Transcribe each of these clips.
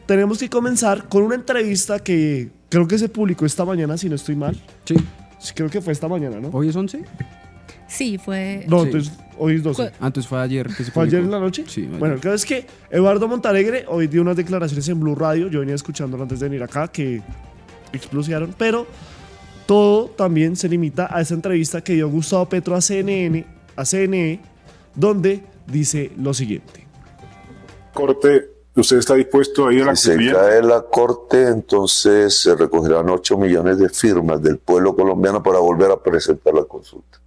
tenemos que comenzar con una entrevista que creo que se publicó esta mañana, si no estoy mal. Sí. Sí, creo que fue esta mañana, ¿no? ¿Hoy es 11? Sí, fue. No, Sí. entonces hoy es 12. Antes fue ayer que se ¿Fue ayer publicó. en la noche? Sí, ayer. Bueno, el caso es que Eduardo Montalegre hoy dio unas declaraciones en Blue Radio. Yo venía escuchándolo antes de venir acá, que explosionaron, pero todo también se limita a esa entrevista que dio Gustavo Petro a CNE, donde dice lo siguiente. Corte, ¿usted está dispuesto a ir a la Si se Constituyente? cae la corte, entonces se recogerán 8 millones de firmas del pueblo colombiano para volver a presentar la consulta.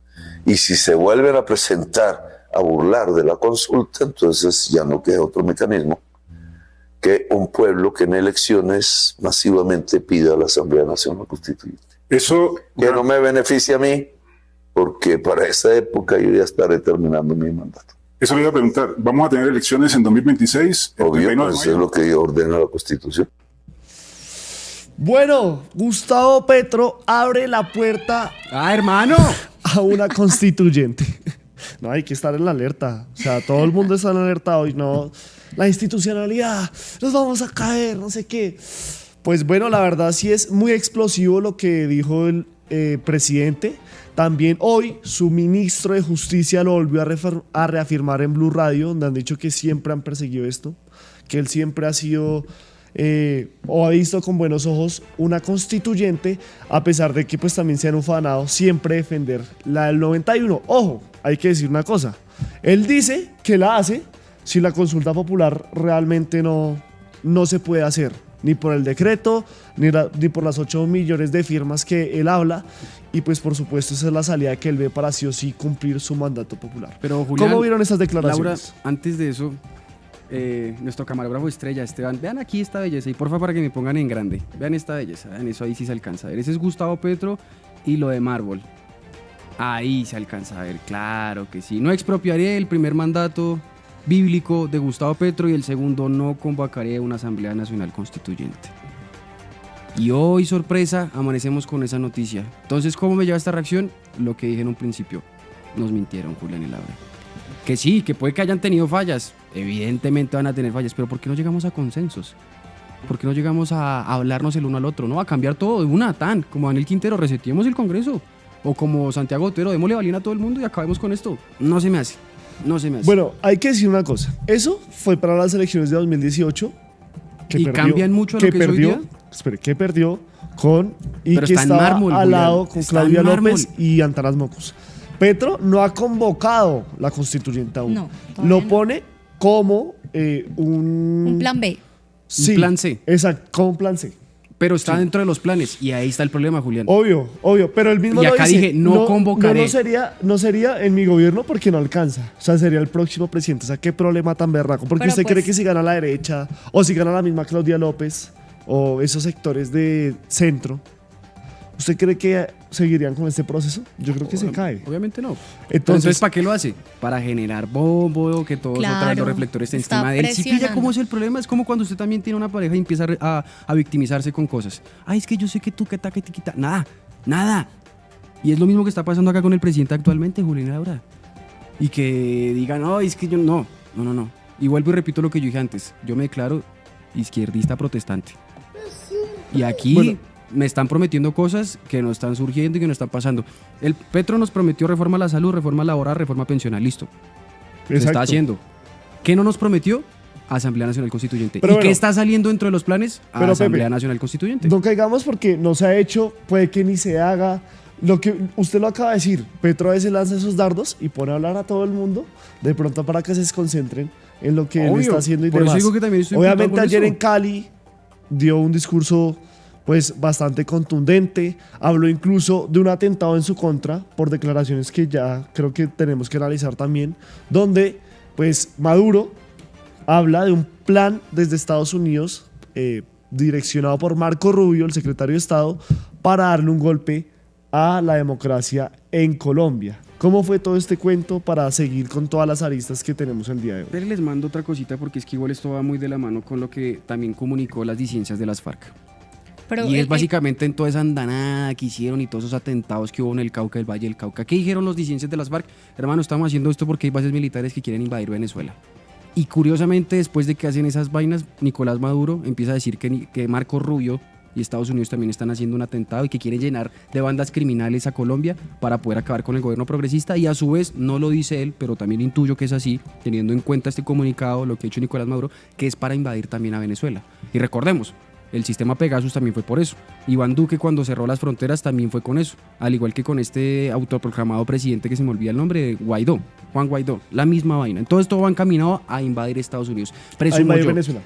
Y si se vuelven a presentar a burlar de la consulta, entonces ya no queda otro mecanismo que un pueblo que en elecciones masivamente pida a la Asamblea Nacional Constituyente. Eso, Que no me beneficia a mí, porque para esa época yo ya estaré terminando mi mandato. eso le iba a preguntar. ¿Vamos a tener elecciones en 2026? El Obvio, 31 de pues mayo. es lo que ordena la Constitución. Bueno, Gustavo Petro abre la puerta ¡Ah, hermano! a una constituyente. No, hay que estar en la alerta. O sea, todo el mundo está en alerta hoy, ¿no? La institucionalidad, nos vamos a caer, no sé qué. Pues bueno, la verdad sí es muy explosivo lo que dijo el presidente. También hoy su ministro de Justicia lo volvió a reafirmar en Blue Radio, donde han dicho que siempre han perseguido esto, que él siempre ha sido o ha visto con buenos ojos una constituyente, a pesar de que pues también se han ufanado siempre defender la del 91. Ojo, hay que decir una cosa, él dice que la hace si la consulta popular realmente no se puede hacer, ni por el decreto, ni por las 8 millones de firmas que él habla, y pues por supuesto esa es la salida que él ve para sí o sí cumplir su mandato popular. Pero, Julián, ¿Cómo vieron esas Laura, declaraciones? antes de eso, nuestro camarógrafo estrella, Esteban, vean aquí esta belleza y porfa para que me pongan en grande. Vean esta belleza, vean eso, ahí sí se alcanza a ver. Ese es Gustavo Petro y lo de Mármol. Ahí se alcanza a ver, claro que sí. No expropiaré el primer mandato bíblico de Gustavo Petro y el segundo no convocaré una Asamblea Nacional Constituyente. Y hoy, sorpresa, amanecemos con esa noticia. Entonces, ¿cómo me lleva esta reacción? Lo que dije en un principio, nos mintieron Julián y Laura. Que sí, que puede que hayan tenido fallas, evidentemente van a tener fallas, pero ¿por qué no llegamos a consensos? ¿Por qué no llegamos a hablarnos el uno al otro? No, a cambiar todo de una, tan, como Daniel Quintero, reseteemos el Congreso. O como Santiago Otero, démosle balín a todo el mundo y acabemos con esto. No se me hace, no se me hace. Bueno, hay que decir una cosa. Eso fue para las elecciones de 2018. ¿Y cambian mucho a lo que es hoy día? Espere, que perdió con... Y Pero que está en estaba mármol, al Julián. lado con Está en Claudia mármol. López y Antanas Mocos. Petro no ha convocado la constituyente aún. No, todavía Lo no. pone como un... Un plan B. Sí, plan C. Exacto, como un plan C. Pero está dentro de los planes y ahí está el problema, Julián. Obvio, pero el mismo Y lo acá dice, dije, no convocaré. No sería en mi gobierno porque no alcanza. O sea, sería el próximo presidente. O sea, qué problema tan berraco. Porque Pero usted pues- cree que si gana la derecha, o si gana la misma Claudia López, o esos sectores de centro, ¿usted cree que seguirían con este proceso? Yo creo que se cae. Obviamente no. Entonces- Entonces, ¿para qué lo hace? Para generar bombo, que todos otra vez los Claro, reflectores estén está encima de él. ¿Sí pilla presionando. cómo es el problema? Es como cuando usted también tiene una pareja y empieza a victimizarse con cosas. Ay, es que yo sé que tú, que ta, que tiquita. Nada, nada. Y es lo mismo que está pasando acá con el presidente actualmente, Julián Laura. Y que digan, no, es que yo no. Y vuelvo y repito lo que yo dije antes. Yo me declaro izquierdista protestante. Y aquí Bueno. me están prometiendo cosas que no están surgiendo y que no están pasando. El Petro nos prometió reforma a la salud, reforma laboral, reforma pensional. Listo. Se está Exacto. haciendo. ¿Qué no nos prometió? Asamblea Nacional Constituyente. Pero ¿Y bueno. qué está saliendo dentro de los planes? Pero, Asamblea Pepe, Nacional Constituyente. No caigamos porque no se ha hecho, puede que ni se haga. Lo que usted lo acaba de decir, Petro a veces lanza esos dardos y pone a hablar a todo el mundo, de pronto para que se concentren en lo que él Obvio, está haciendo y por eso demás. digo que también estoy Obviamente imputado con ayer eso. en Cali dio un discurso pues bastante contundente, habló incluso de un atentado en su contra por declaraciones que ya creo que tenemos que analizar también, donde pues Maduro habla de un plan desde Estados Unidos direccionado por Marco Rubio, el secretario de Estado, para darle un golpe a la democracia en Colombia. ¿Cómo fue todo este cuento para seguir con todas las aristas que tenemos el día de hoy? Pero les mando otra cosita porque es que igual esto va muy de la mano con lo que también comunicó las disidencias de las FARC. Pero Y es básicamente en toda esa andanada que hicieron y todos esos atentados que hubo en el Cauca, el Valle del Cauca. ¿Qué dijeron los disidencias de las FARC? Hermano, estamos haciendo esto porque hay bases militares que quieren invadir Venezuela. Y curiosamente, después de que hacen esas vainas, Nicolás Maduro empieza a decir que Marco Rubio y Estados Unidos también están haciendo un atentado y que quieren llenar de bandas criminales a Colombia para poder acabar con el gobierno progresista, y a su vez, no lo dice él, pero también intuyo que es así, teniendo en cuenta este comunicado, lo que ha hecho Nicolás Maduro, que es para invadir también a Venezuela. Y recordemos, el sistema Pegasus también fue por eso. Iván Duque, cuando cerró las fronteras, también fue con eso. Al igual que con este autoproclamado presidente que se me olvida el nombre, Guaidó, Juan Guaidó. La misma vaina. Entonces todo va encaminado a invadir Estados Unidos. A invadir Venezuela.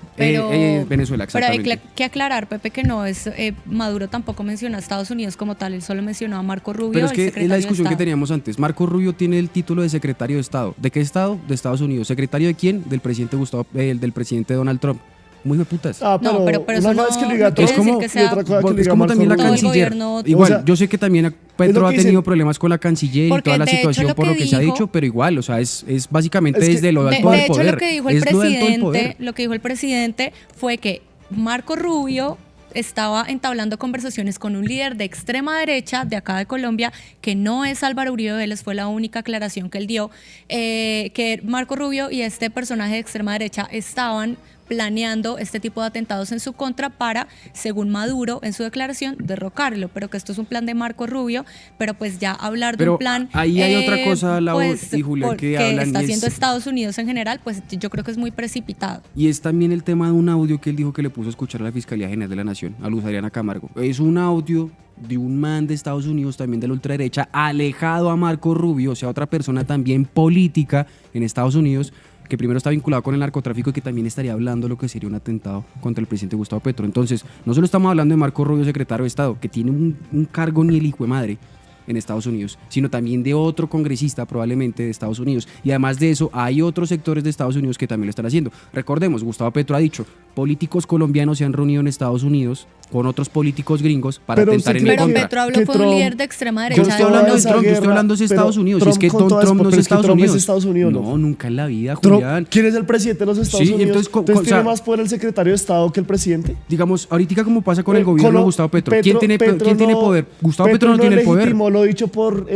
Venezuela, exactamente. Pero hay que aclarar, Pepe, que no es Maduro tampoco mencionó a Estados Unidos como tal, él solo mencionó a Marco Rubio. Pero es que es la discusión que tenía. teníamos antes. Marco Rubio tiene el título de secretario de Estado. ¿De qué Estado? De Estados Unidos. ¿Secretario de quién? Del presidente del presidente Donald Trump. Muy de putas. Ah, No, pero una eso cosa no- es que lo diga no quiere Trump decir que y sea- otra cosa que lo Es diga como Marco también la Rubio. Todo el canciller. gobierno- Igual, O sea, yo sé que también lo Petro que ha dicen. tenido problemas con la canciller y Porque toda la de hecho situación lo por que lo que se ha dijo- dicho, pero igual, o sea, es básicamente Es que- desde lo De alto del hecho, poder. lo que dijo el Es lo alto del presidente, poder. lo que dijo el presidente fue que Marco Rubio estaba entablando conversaciones con un líder de extrema derecha de acá de Colombia, que no es Álvaro Uribe Vélez, fue la única aclaración que él dio, que Marco Rubio y este personaje de extrema derecha estaban planeando este tipo de atentados en su contra para, según Maduro en su declaración, derrocarlo, pero que esto es un plan de Marco Rubio, pero pues ya hablar de Pero un plan ahí hay otra cosa, Lau y Julián, que hablan, está y haciendo es- Estados Unidos en general, pues yo creo que es muy precipitado. Y es también el tema de un audio que él dijo que le puso a escuchar a la Fiscalía General de la Nación, a Luz Adriana Camargo. Es un audio de un man de Estados Unidos, también de la ultraderecha, alejado a Marco Rubio, o sea, otra persona también política en Estados Unidos, que primero está vinculado con el narcotráfico y que también estaría hablando lo que sería un atentado contra el presidente Gustavo Petro. Entonces, no solo estamos hablando de Marco Rubio, secretario de Estado, que tiene un cargo ni el hijo de madre en Estados Unidos, sino también de otro congresista probablemente de Estados Unidos. Y además de eso, hay otros sectores de Estados Unidos que también lo están haciendo. Recordemos, Gustavo Petro ha dicho, políticos colombianos se han reunido en Estados Unidos con otros políticos gringos para Pero atentar usted en mi cree Pero que- contra. Petro habló que con un Trump- líder de extrema Yo derecha. no estoy hablando de esa Trump, yo guerra, estoy hablando de pero Estados Unidos. Y es que Trump con todo Trump no pero es es que Estados Trump es Unidos. Estados Unidos, No, ¿no? nunca en la vida, Trump- Julián. ¿Quién es el presidente de los Estados Sí, Unidos? entonces, Entonces, o ¿tiene sea, más poder el secretario de Estado que el presidente? Digamos, ahorita como pasa con el gobierno de Colo- Gustavo Petro. ¿Quién tiene no- poder? Gustavo Petro no tiene el poder. legitimó lo dicho por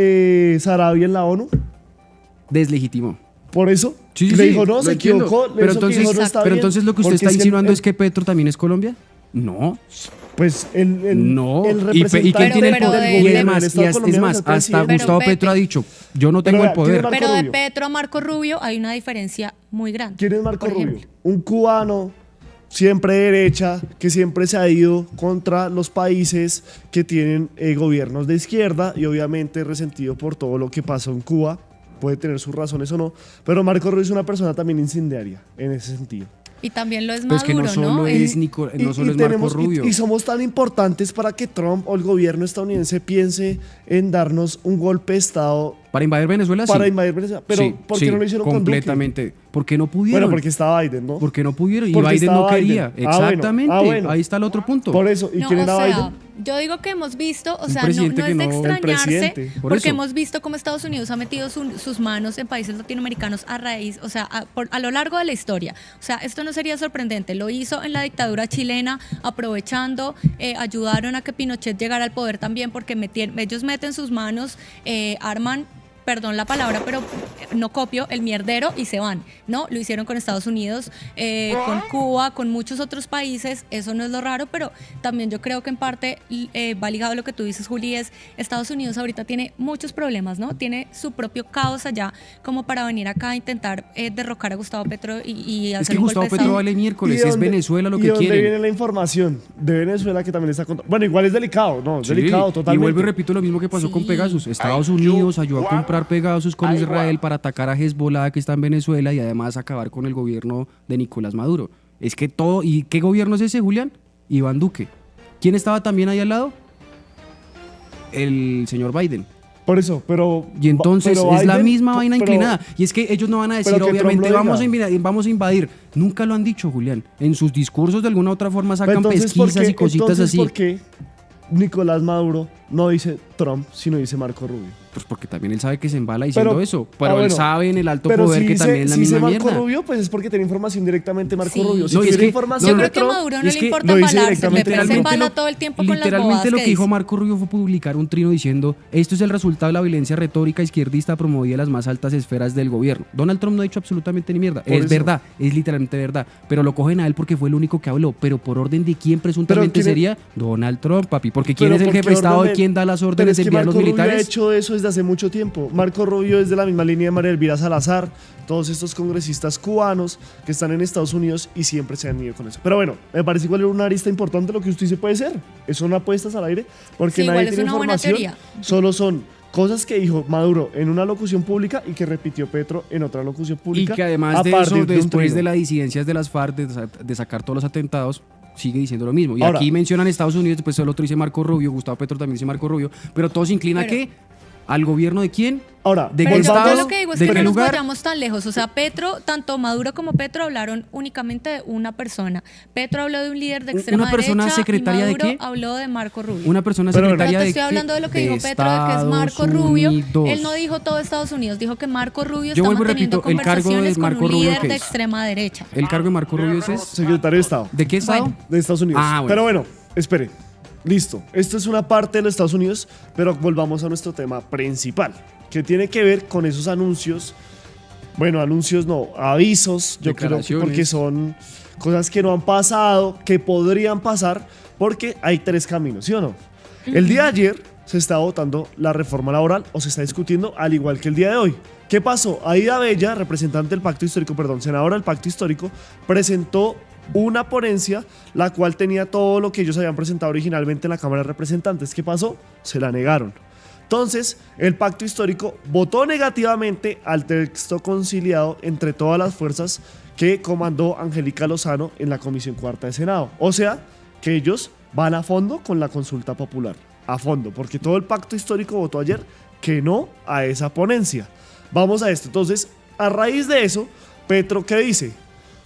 Sarabia en la ONU. Deslegitimó. Por eso Sí, le sí, dijo, no, lo se entiendo. equivocó. Pero eso que entonces, dijo no está pero bien, entonces lo que usted porque está es que insinuando el- es que Petro también es Colombia. No. Pues No. el ¿Y representante quién tiene el pero poder? de- Y del gobierno además, del Estado es colombiano más, es el hasta presidente. Gustavo Pero, Petro ha Pepe, dicho, yo no tengo Pero el vea, poder. ¿quién es Pero de Rubio? Petro a Marco Rubio hay una diferencia muy grande. ¿Quién es Marco Por Rubio? ejemplo. Un cubano, siempre derecha, que siempre se ha ido contra los países que tienen gobiernos de izquierda y obviamente resentido por todo lo que pasó en Cuba. Puede tener sus razones o no, pero Marco Rubio es una persona también incendiaria en ese sentido. Y también lo es Pero es que Maduro, no solo ¿no? es El- Marco Rubio. Y somos tan importantes para que Trump o el gobierno estadounidense piense en darnos un golpe de Estado Para invadir Venezuela, sí. para invadir Venezuela. Pero Sí, ¿por qué sí, no lo hicieron con Duque? completamente. ¿Por qué no pudieron? Bueno, porque estaba Biden, ¿no? Porque no pudieron y Porque Biden no estaba quería. Biden. Ah, bueno. Exactamente. Ah, bueno. Ahí está el otro punto. Por eso. ¿Y No, quién o era sea, Biden? yo digo que hemos visto, o Un sea, no, presidente no que es de no- el extrañarse, presidente. Por porque eso. hemos visto cómo Estados Unidos ha metido sus manos en países latinoamericanos a raíz, o sea, a lo largo de la historia. O sea, esto no sería sorprendente. Lo hizo en la dictadura chilena, aprovechando, ayudaron a que Pinochet llegara al poder también, porque ellos meten sus manos, arman, perdón la palabra, pero no copio, el mierdero y se van, ¿no? Lo hicieron con Estados Unidos, con Cuba, con muchos otros países, eso no es lo raro, pero también yo creo que en parte va ligado a lo que tú dices, Juli, es Estados Unidos ahorita tiene muchos problemas, ¿no? Tiene su propio caos allá como para venir acá a intentar derrocar a Gustavo Petro y hacer Es que un golpe Gustavo de Petro Estado. vale ¿Y miércoles, de es dónde- Venezuela lo ¿Y que de dónde quieren. viene la información? De Venezuela que también está contra... Bueno, igual es delicado, ¿no? Es Sí, delicado y totalmente. vuelvo y repito lo mismo que pasó con Sí. Pegasus. Estados Unidos ayudó a comprar Pegasus con Israel para atacar a Hezbollah que está en Venezuela y además acabar con el gobierno de Nicolás Maduro. Es que todo... ¿Y qué gobierno es ese, Julián? Iván Duque. ¿Quién estaba también ahí al lado? El señor Biden. Por eso, pero... Y entonces pero es la Biden- misma vaina pero- inclinada. Y es que ellos no van a decir, pero que Trump obviamente, lo vamos a, diga. vamos a invadir. Nunca lo han dicho, Julián. En sus discursos de alguna u otra forma sacan Entonces, ¿por pesquisas qué- y cositas entonces, así. ¿por qué Nicolás Maduro no dice Trump, sino dice Marco Rubio? pues porque también él sabe que se embala diciendo Pero- eso, pero él bueno, sabe en el alto pero poder si que dice- también es la si dice misma Marco mierda. Rubio, pues es porque tiene información directamente Marco Sí. Rubio. Si No, y es tuviera que- información Yo no, creo que Petro, Maduro no es le que importa lo dice embalarse, directamente Petro se Literalmente embala todo el tiempo con las bobadas Literalmente lo que que dijo dice. Marco Rubio fue publicar un trino diciendo esto es el resultado de la violencia retórica izquierdista promovida en las más altas esferas del gobierno. Donald Trump no ha dicho absolutamente ni mierda. Por Es eso. verdad, es literalmente verdad. Pero lo cogen a él porque fue el único que habló. Pero por orden de quién presuntamente ¿quién es? sería Donald Trump, papi. Porque quién pero es el ¿por qué jefe de Estado orden y de- quién da las Pero órdenes es de que enviar a los Marco Rubio ha militares. hecho eso desde hace mucho tiempo. Marco Rubio es de la misma línea de María Elvira Salazar, todos estos congresistas cubanos que están en Estados Unidos y siempre se han ido con eso. Pero bueno, me parece igual una arista importante lo que usted dice puede ser. Son apuestas al aire porque Sí, nadie igual es tiene una buena información. teoría. Solo son cosas que dijo Maduro en una locución pública y que repitió Petro en otra locución Y pública. que además a de partir eso, un después trino. de las disidencias de las FARC, de sacar todos los atentados, sigue diciendo lo mismo. Y Ahora- aquí mencionan Estados Unidos, después el otro dice Marco Rubio, Gustavo Petro también dice Marco Rubio, pero todo se inclina Pero- a qué? ¿Al gobierno de quién? Ahora, ¿De Pero qué yo estado? lo que digo es ¿De que qué no nos lugar? vayamos tan lejos. O sea, Petro, tanto Maduro como Petro hablaron únicamente de una persona. Petro habló de un líder de extrema ¿Una persona derecha secretaria y de Maduro qué? habló de Marco Rubio. Una persona Pero bueno. secretaria Pero te de estoy qué? hablando de lo que De dijo Petro, de que es Marco Estados Rubio. Unidos. Él no dijo todo Estados Unidos, dijo que Marco Rubio Yo está vuelvo y manteniendo repito, el cargo de conversaciones Marco con un Rubio, líder ¿qué de es? extrema derecha. El cargo de Marco Rubio es Secretario de Estado. ¿de qué estado? Bueno. De Estados Unidos. Ah, bueno. Pero bueno, espere. Listo. Esto es una parte de los Estados Unidos, pero volvamos a nuestro tema principal, que tiene que ver con esos anuncios. Bueno, anuncios no, avisos, yo creo que Declaraciones. porque son cosas que no han pasado, que podrían pasar, porque hay tres caminos, ¿sí o no? El día de ayer se está votando la reforma laboral o se está discutiendo al igual que el día de hoy. ¿Qué pasó? Aida Bella, representante del Pacto Histórico, perdón, senadora del Pacto Histórico, presentó una ponencia la cual tenía todo lo que ellos habían presentado originalmente en la Cámara de Representantes. ¿Qué pasó? Se la negaron. Entonces, el Pacto Histórico votó negativamente al texto conciliado entre todas las fuerzas que comandó Angélica Lozano en la Comisión Cuarta de Senado. O sea, que ellos van a fondo con la consulta popular. A fondo, porque todo el Pacto Histórico votó ayer que no a esa ponencia. Vamos a esto. Entonces, a raíz de eso, Petro, ¿qué dice?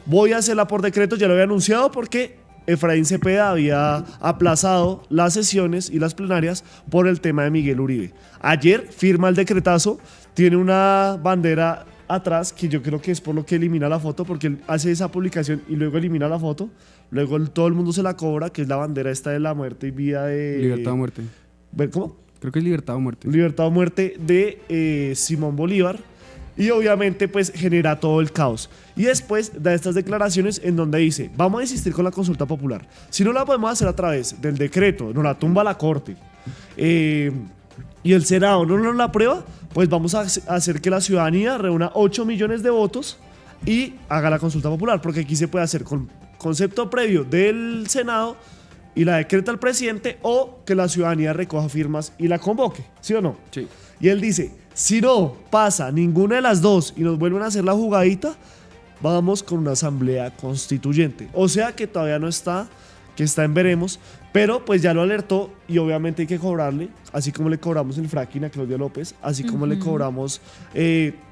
Voy a hacerla por decreto, ya lo había anunciado porque Efraín Cepeda había aplazado las sesiones y las plenarias por el tema de Miguel Uribe. Ayer firma el decretazo, tiene una bandera atrás que yo creo que es por lo que elimina la foto, porque él hace esa publicación y luego elimina la foto, luego todo el mundo se la cobra, que es la bandera esta de la muerte y vida de... Libertad o muerte. ¿Cómo? Creo que es libertad o muerte. Libertad o muerte de Simón Bolívar. Y obviamente pues genera todo el caos. Y después da estas declaraciones en donde dice, vamos a insistir con la consulta popular. Si no la podemos hacer a través del decreto, nos la tumba la Corte, y el Senado no nos la aprueba, pues vamos a hacer que la ciudadanía reúna 8 millones de votos y haga la consulta popular. Porque aquí se puede hacer con concepto previo del Senado y la decreta el presidente, o que la ciudadanía recoja firmas y la convoque, ¿sí o no? Sí. Y él dice, si no pasa ninguna de las dos y nos vuelven a hacer la jugadita, vamos con una asamblea constituyente. O sea que todavía no está, que está en veremos, pero pues ya lo alertó y obviamente hay que cobrarle, así como le cobramos el fracking a Claudia López, así como le cobramos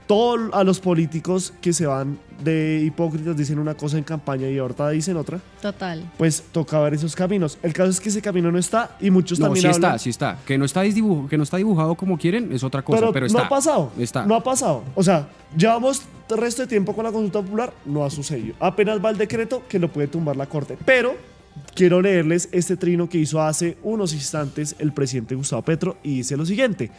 todo a los políticos que se van de hipócritas, dicen una cosa en campaña y ahorita dicen otra, Total. pues toca ver esos caminos. El caso es que ese camino no está y muchos No, también sí hablan. está, sí está. Que no está, que no está dibujado como quieren es otra cosa, pero, no está. ha pasado. Está. No ha pasado. O sea, llevamos el resto de tiempo con la consulta popular, no ha sucedido. Apenas va el decreto que lo puede tumbar la Corte. Pero quiero leerles este trino que hizo hace unos instantes el presidente Gustavo Petro y dice lo siguiente.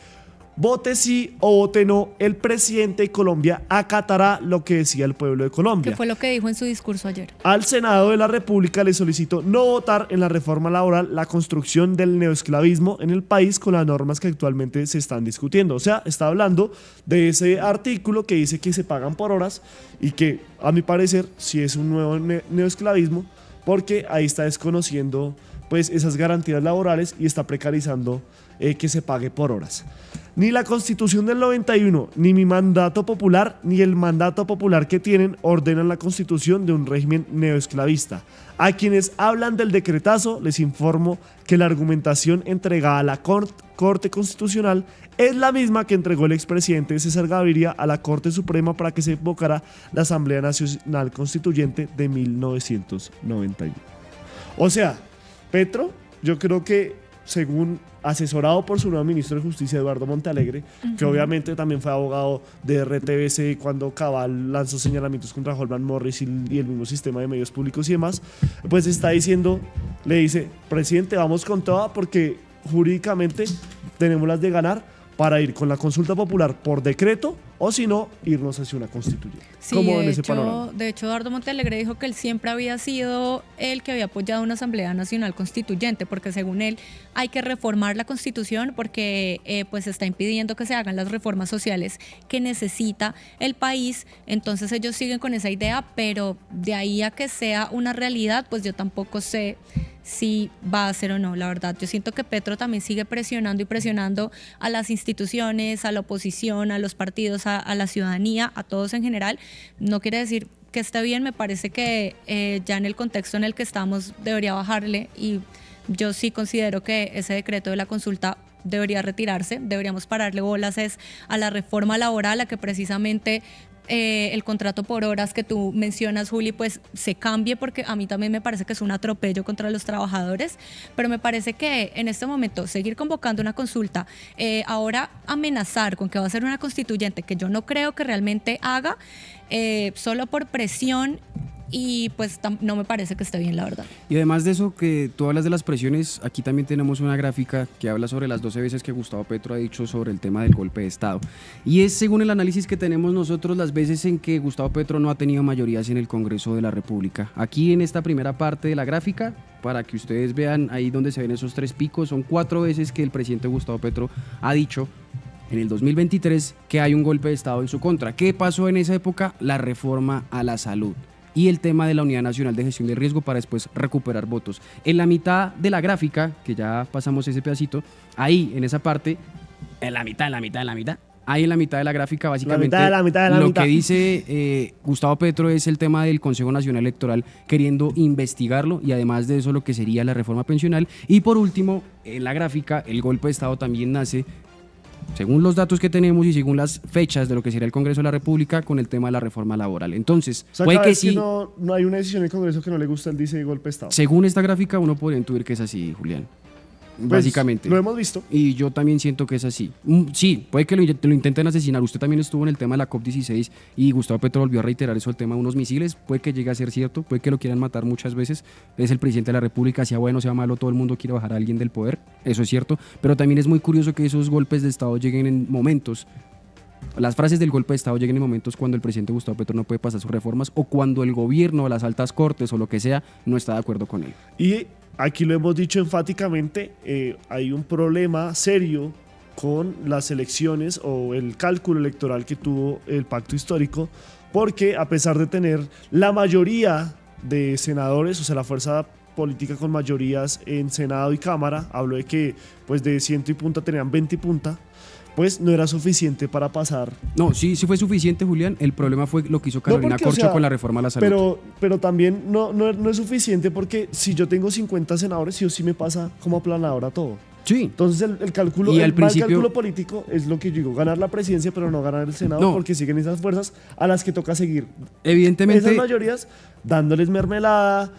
Vote sí o vote no, el presidente de Colombia acatará lo que decía el pueblo de Colombia. Que fue lo que dijo en su discurso ayer. Al Senado de la República le solicitó no votar en la reforma laboral la construcción del neoesclavismo en el país con las normas que actualmente se están discutiendo. O sea, está hablando de ese artículo que dice que se pagan por horas y que, a mi parecer, sí es un nuevo neoesclavismo, porque ahí está desconociendo pues esas garantías laborales y está precarizando que se pague por horas. Ni la Constitución del 91, ni mi mandato popular, ni el mandato popular que tienen ordenan la constitución de un régimen neoesclavista. A quienes hablan del decretazo les informo que la argumentación entregada a la Corte Constitucional es la misma que entregó el expresidente César Gaviria a la Corte Suprema para que se invocara la Asamblea Nacional Constituyente de 1991. O sea, Petro, yo creo que según asesorado por su nuevo ministro de Justicia, Eduardo Montealegre, que obviamente también fue abogado de RTBC cuando Cabal lanzó señalamientos contra Holman Morris y el mismo sistema de medios públicos y demás, pues está diciendo, le dice, presidente, vamos con toda porque jurídicamente tenemos las de ganar para ir con la consulta popular por decreto o si no, irnos hacia una constituyente. Sí, ¿Cómo en ese panorama? de hecho, Eduardo Montealegre dijo que él siempre había sido el que había apoyado una Asamblea Nacional Constituyente, porque según él hay que reformar la Constitución porque pues está impidiendo que se hagan las reformas sociales que necesita el país. Entonces ellos siguen con esa idea, pero de ahí a que sea una realidad, pues yo tampoco sé si va a ser o no, la verdad. Yo siento que Petro también sigue presionando y presionando a las instituciones, a la oposición, a los partidos, a la ciudadanía, a todos en general. No quiere decir que esté bien, me parece que ya en el contexto en el que estamos debería bajarle, y yo sí considero que ese decreto de la consulta debería retirarse. Deberíamos pararle bolas a la reforma laboral, a que precisamente el contrato por horas que tú mencionas, Juli, pues se cambie, porque a mí también me parece que es un atropello contra los trabajadores, pero me parece que en este momento seguir convocando una consulta, ahora amenazar con que va a ser una constituyente, que yo no creo que realmente haga, solo por presión, y pues no me parece que esté bien, la verdad. Y además de eso, que tú hablas de las presiones, aquí también tenemos una gráfica que habla sobre las 12 veces que Gustavo Petro ha dicho sobre el tema del golpe de Estado. Y es, según el análisis que tenemos nosotros, las veces en que Gustavo Petro no ha tenido mayorías en el Congreso de la República. Aquí en esta primera parte de la gráfica, para que ustedes vean ahí donde se ven esos 3 picos, son 4 veces que el presidente Gustavo Petro ha dicho en el 2023 que hay un golpe de Estado en su contra. ¿Qué pasó en esa época? La reforma a la salud y el tema de la Unidad Nacional de Gestión de Riesgo para después recuperar votos. En la mitad de la gráfica, que ya pasamos ese pedacito, ahí en esa parte, ahí en la mitad de la gráfica básicamente lo que dice Gustavo Petro es el tema del Consejo Nacional Electoral queriendo investigarlo, y además de eso lo que sería la reforma pensional. Y por último, en la gráfica, el golpe de Estado también nace, según los datos que tenemos y según las fechas de lo que sería el Congreso de la República, con el tema de la reforma laboral. Entonces, o sea, puede que sí. sí. No hay una decisión en el Congreso que no le gusta, él dice golpe de Estado. Según esta gráfica, uno podría intuir que es así, Julián. Pues, Básicamente. lo hemos visto. Y yo también siento que es así. Sí, puede que lo intenten asesinar. Usted también estuvo en el tema de la COP16 y Gustavo Petro volvió a reiterar eso, el tema de unos misiles. Puede que llegue a ser cierto, puede que lo quieran matar muchas veces. Es el presidente de la República, sea bueno, sea malo, todo el mundo quiere bajar a alguien del poder. Eso es cierto. Pero también es muy curioso que esos golpes de Estado lleguen en momentos. Las frases del golpe de Estado lleguen en momentos cuando el presidente Gustavo Petro no puede pasar sus reformas, o cuando el gobierno, las altas cortes o lo que sea, no está de acuerdo con él. Y aquí lo hemos dicho enfáticamente, hay un problema serio con las elecciones o el cálculo electoral que tuvo el pacto histórico, porque a pesar de tener la mayoría de senadores, o sea, la fuerza política con mayorías en Senado y Cámara, hablo de que pues de 100 y punta tenían 20 y punta, pues no era suficiente para pasar. No, sí fue suficiente, Julián. El problema fue lo que hizo Carolina Corcho con la reforma a la salud. Pero también no es suficiente, porque si yo tengo 50 senadores, sí o sí me pasa como aplanadora todo. Sí. Entonces el cálculo, cálculo político es lo que yo digo, ganar la presidencia pero no ganar el Senado, porque siguen esas fuerzas a las que toca seguir. Evidentemente. Esas mayorías dándoles mermelada,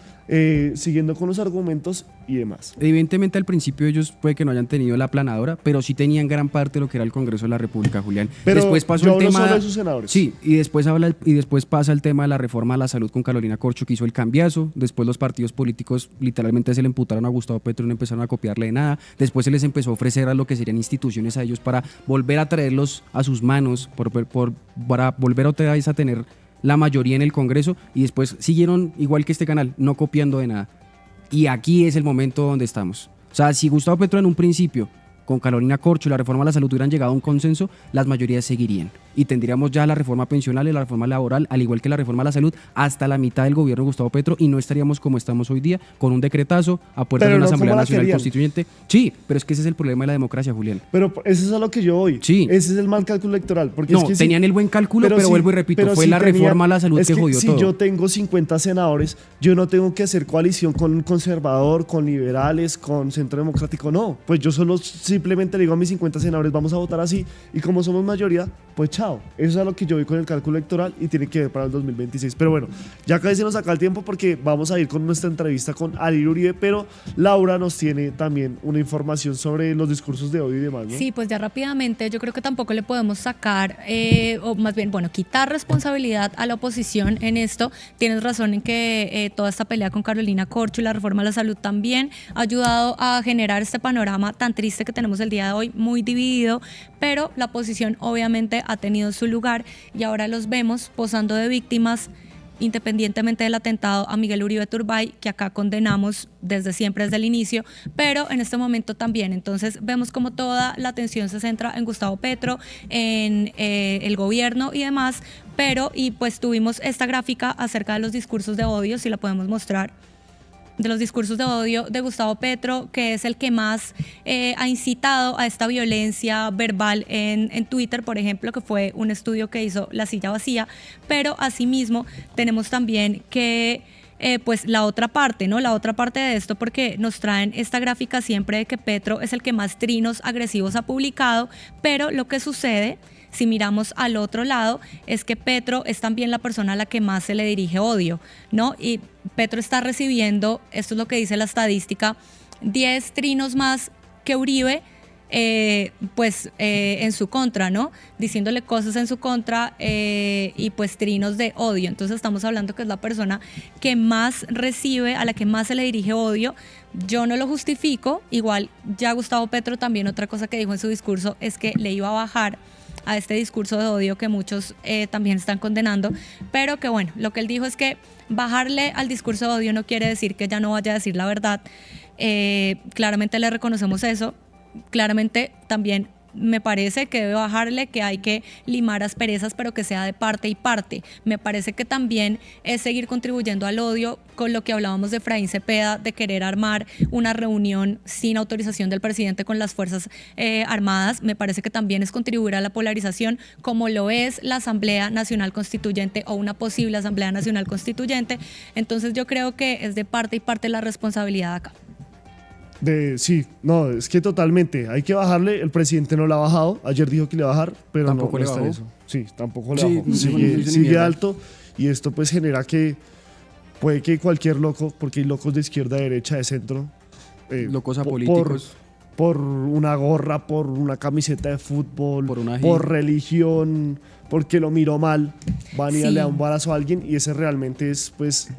siguiendo con los argumentos y demás. Evidentemente al principio ellos puede que no hayan tenido la aplanadora, pero sí tenían gran parte de lo que era el Congreso de la República, Julián. Pero después pasó yo el tema solo de sus senadores. Sí, y después pasa el tema de la reforma a la salud con Carolina Corcho, que hizo el cambiazo. Después los partidos políticos literalmente se le imputaron a Gustavo Petro y no empezaron a copiarle de nada. Después se les empezó a ofrecer a lo que serían instituciones a ellos para volver a traerlos a sus manos, para volver otra vez a tener la mayoría en el Congreso, y después siguieron igual que este canal, no copiando de nada. Y aquí es el momento donde estamos. O sea, si Gustavo Petro en un principio, con Carolina Corcho y la reforma a la salud hubieran llegado a un consenso, las mayorías seguirían. Y tendríamos ya la reforma pensional y la reforma laboral, al igual que la reforma a la salud, hasta la mitad del gobierno de Gustavo Petro, y no estaríamos como estamos hoy día, con un decretazo a puertas de una Asamblea Nacional Constituyente. Sí, pero es que ese es el problema de la democracia, Julián. Pero eso es a lo que yo voy. Sí. Ese es el mal cálculo electoral. Porque no, es que tenían el buen cálculo, pero vuelvo y repito, fue la reforma a la salud que jodió todo. Si yo tengo 50 senadores, yo no tengo que hacer coalición con un conservador, con liberales, con centro democrático, no. Pues yo solo simplemente le digo a mis 50 senadores, vamos a votar así, y como somos mayoría, pues chao. Eso es lo que yo vi con el cálculo electoral y tiene que ver para el 2026. Pero bueno, ya casi se nos acaba el tiempo porque vamos a ir con nuestra entrevista con Ari Uribe, pero Laura nos tiene también una información sobre los discursos de odio y demás, ¿no? Sí, pues ya rápidamente yo creo que tampoco le podemos sacar, o más bien, bueno, quitar responsabilidad a la oposición en esto. Tienes razón en que toda esta pelea con Carolina Corcho y la reforma a la salud también ha ayudado a generar este panorama tan triste que tenemos el día de hoy, muy dividido, pero la oposición obviamente ha tenido su lugar y ahora los vemos posando de víctimas independientemente del atentado a Miguel Uribe Turbay, que acá condenamos desde siempre, desde el inicio, pero en este momento también. Entonces vemos como toda la atención se centra en Gustavo Petro, en el gobierno y demás, pero y pues tuvimos esta gráfica acerca de los discursos de odio, si la podemos mostrar, de los discursos de odio de Gustavo Petro, que es el que más ha incitado a esta violencia verbal en Twitter, por ejemplo, que fue un estudio que hizo La Silla Vacía, pero asimismo tenemos también que pues la otra parte, ¿no? La otra parte de esto, porque nos traen esta gráfica siempre de que Petro es el que más trinos agresivos ha publicado, pero lo que sucede, si miramos al otro lado, es que Petro es también la persona a la que más se le dirige odio, ¿no? Y Petro está recibiendo, esto es lo que dice la estadística, 10 trinos más que Uribe, en su contra, ¿no? Diciéndole cosas en su contra y pues trinos de odio. Entonces estamos hablando que es la persona que más recibe, a la que más se le dirige odio. Yo no lo justifico, igual ya Gustavo Petro también otra cosa que dijo en su discurso es que le iba a bajar a este discurso de odio que muchos también están condenando, pero que bueno, lo que él dijo es que bajarle al discurso de odio no quiere decir que ya no vaya a decir la verdad. Claramente le reconocemos eso, claramente también me parece que debe bajarle, que hay que limar asperezas, pero que sea de parte y parte. Me parece que también es seguir contribuyendo al odio, con lo que hablábamos de Efraín Cepeda, de querer armar una reunión sin autorización del presidente con las Fuerzas Armadas. Me parece que también es contribuir a la polarización, como lo es la Asamblea Nacional Constituyente o una posible Asamblea Nacional Constituyente. Entonces yo creo que es de parte y parte la responsabilidad acá. Sí, no, es que totalmente. Hay que bajarle. El presidente no la ha bajado. Ayer dijo que le iba a bajar, pero ¿Tampoco no le está bajó? eso. Sí, tampoco le Sí, bajó. no Sigue, dice ni sigue mierda. alto y esto pues genera que puede que cualquier loco, porque hay locos de izquierda, de derecha, de centro. Locos po- apolíticos. Por una gorra, por una camiseta de fútbol, Por una por ají. religión, porque lo miró mal, van y Sí. le dan un balazo a alguien y ese realmente es pues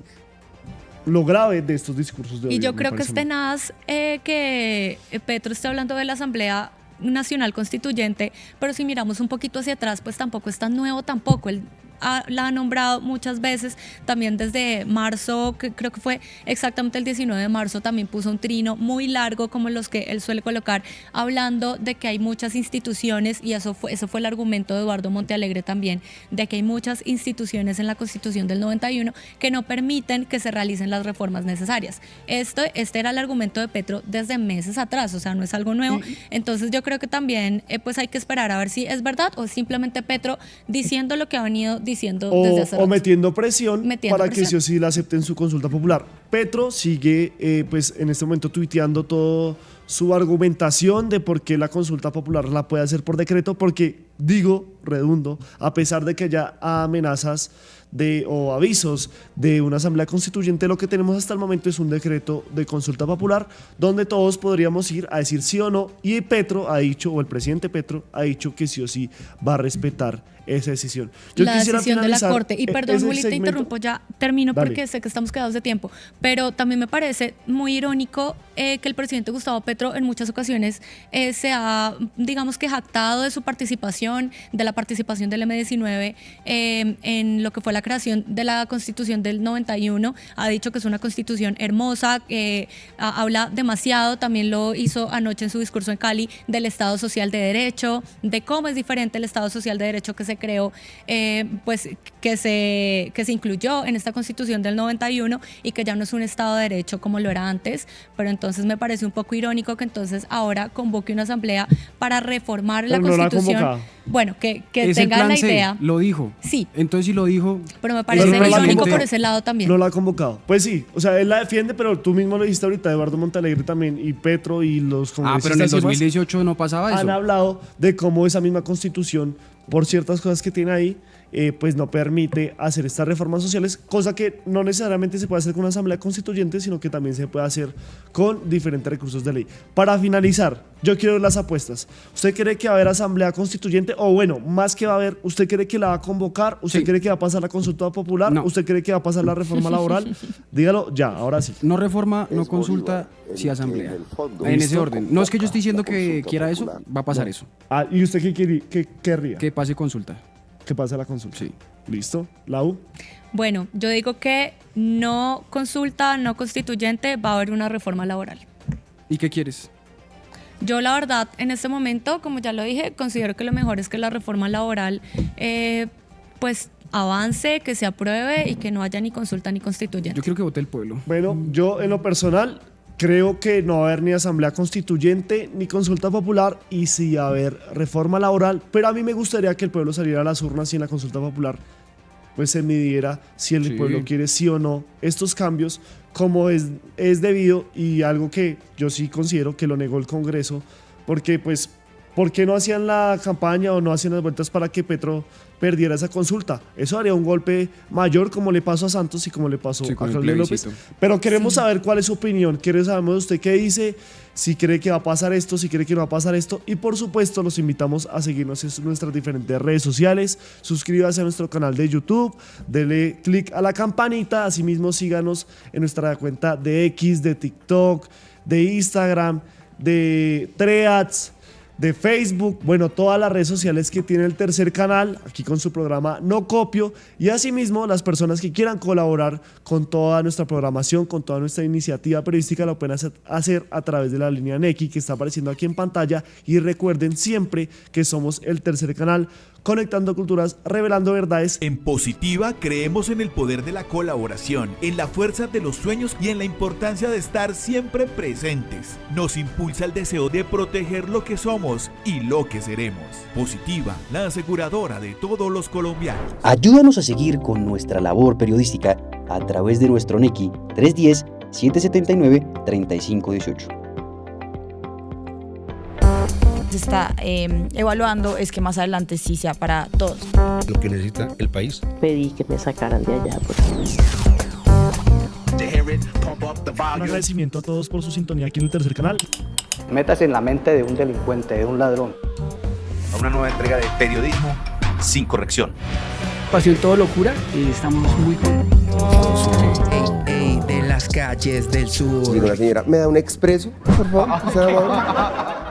lo grave de estos discursos de odio. Y yo me creo que parece es a mí. tenaz que Petro esté hablando de la Asamblea Nacional Constituyente, pero si miramos un poquito hacia atrás, pues tampoco es tan nuevo tampoco. Él la ha nombrado muchas veces, también desde marzo, que creo que fue exactamente el 19 de marzo, también puso un trino muy largo como los que él suele colocar, hablando de que hay muchas instituciones, y eso fue el argumento de Eduardo Montealegre también, de que hay muchas instituciones en la Constitución del 91 que no permiten que se realicen las reformas necesarias. Este era el argumento de Petro desde meses atrás, o sea, no es algo nuevo. Entonces yo creo que también pues hay que esperar a ver si es verdad o es simplemente Petro diciendo lo que ha venido diciendo desde hace O rato. metiendo presión Metiendo para que presión. sí o sí la acepten su consulta popular. Petro sigue pues en este momento tuiteando todo su argumentación de por qué la consulta popular la puede hacer por decreto, porque redundo, a pesar de que haya amenazas o avisos de una asamblea constituyente, lo que tenemos hasta el momento es un decreto de consulta popular donde todos podríamos ir a decir sí o no, y Petro ha dicho, o el presidente Petro ha dicho que sí o sí va a respetar esa decisión. Yo La quisiera decisión de la finalizar Corte. Y perdón, ese Willy, te segmento. interrumpo, ya termino Dale. porque sé que estamos quedados de tiempo, pero también me parece muy irónico que el presidente Gustavo Petro en muchas ocasiones se ha, digamos que jactado de su participación, de la participación del M-19 en lo que fue la creación de la Constitución del 91, ha dicho que es una constitución hermosa, habla demasiado, también lo hizo anoche en su discurso en Cali, del Estado Social de Derecho, de cómo es diferente el Estado Social de Derecho que se creó, pues que se incluyó en esta Constitución del 91 y que ya no es un Estado de Derecho como lo era antes, pero entonces me parece un poco irónico que entonces ahora convoque una asamblea para reformar la Pero no la ha Constitución. convocado. Bueno, que Es el tengan plan la C, idea. lo dijo. Sí. Entonces si lo dijo, Pero me parece Pero no la ha irónico convocado. por ese lado también. No la ha convocado. Pues sí, o sea, él la defiende, pero tú mismo lo dijiste ahorita, Eduardo Montalegre también, y Petro y los congresistas pero en el y demás 2018 no pasaba han eso. hablado de cómo esa misma constitución por ciertas cosas que tiene ahí, pues no permite hacer estas reformas sociales, cosa que no necesariamente se puede hacer con una asamblea constituyente, sino que también se puede hacer con diferentes recursos de ley. Para finalizar, yo quiero ver las apuestas. ¿Usted cree que va a haber asamblea constituyente? O bueno, más que va a haber, ¿usted cree que la va a convocar? ¿Usted Sí. cree que va a pasar la consulta popular? No. ¿Usted cree que va a pasar la reforma laboral? Dígalo ya, ahora sí. No reforma, no Es consulta, Bolívar, sí en asamblea. el fondo. En ese ¿Listo? orden. No es que yo estoy diciendo La que consulta quiera eso, popular. va a pasar eso. Ah, ¿y usted qué querría? Que pase consulta. Que pase la consulta. Sí. ¿Listo? ¿Lau? Bueno, yo digo que no consulta, no constituyente, va a haber una reforma laboral. ¿Y qué quieres? Yo la verdad, en este momento, como ya lo dije, considero que lo mejor es que la reforma laboral pues avance, que se apruebe y que no haya ni consulta ni constituyente. Yo quiero que vote el pueblo. Bueno, yo en lo personal creo que no va a haber ni asamblea constituyente ni consulta popular y sí va a haber reforma laboral, pero a mí me gustaría que el pueblo saliera a las urnas y en la consulta popular pues se midiera si el Sí. pueblo quiere sí o no estos cambios como es debido, y algo que yo sí considero que lo negó el Congreso, porque pues ¿por qué no hacían la campaña o no hacían las vueltas para que Petro perdiera esa consulta? Eso haría un golpe mayor, como le pasó a Santos y como le pasó Sí, a con el Claudia López. plebiscito. Pero queremos saber cuál es su opinión, queremos saber usted qué dice, si cree que va a pasar esto, si cree que no va a pasar esto. Y por supuesto los invitamos a seguirnos en nuestras diferentes redes sociales. Suscríbase a nuestro canal de YouTube, dele click a la campanita, asimismo síganos en nuestra cuenta de X, de TikTok, de Instagram, de Threads, de Facebook, bueno, todas las redes sociales que tiene el tercer canal, aquí con su programa No Copio, y asimismo las personas que quieran colaborar con toda nuestra programación, con toda nuestra iniciativa periodística, lo pueden hacer a través de la línea Nequi que está apareciendo aquí en pantalla, y recuerden siempre que somos el tercer canal, conectando culturas, revelando verdades. En Positiva creemos en el poder de la colaboración, en la fuerza de los sueños y en la importancia de estar siempre presentes. Nos impulsa el deseo de proteger lo que somos y lo que seremos. Positiva, la aseguradora de todos los colombianos. Ayúdanos a seguir con nuestra labor periodística a través de nuestro Nequi 310-779-3518. Se está evaluando es que más adelante sí sea para todos. Lo que necesita el país. Pedí que me sacaran de allá. Un agradecimiento a todos por su sintonía aquí en el tercer canal. Métase en la mente de un delincuente, de un ladrón. A una nueva entrega de periodismo sin corrección. Pasión todo locura y estamos muy contentos. De las calles del sur. Digo, la señora, ¿me da un expreso, por favor?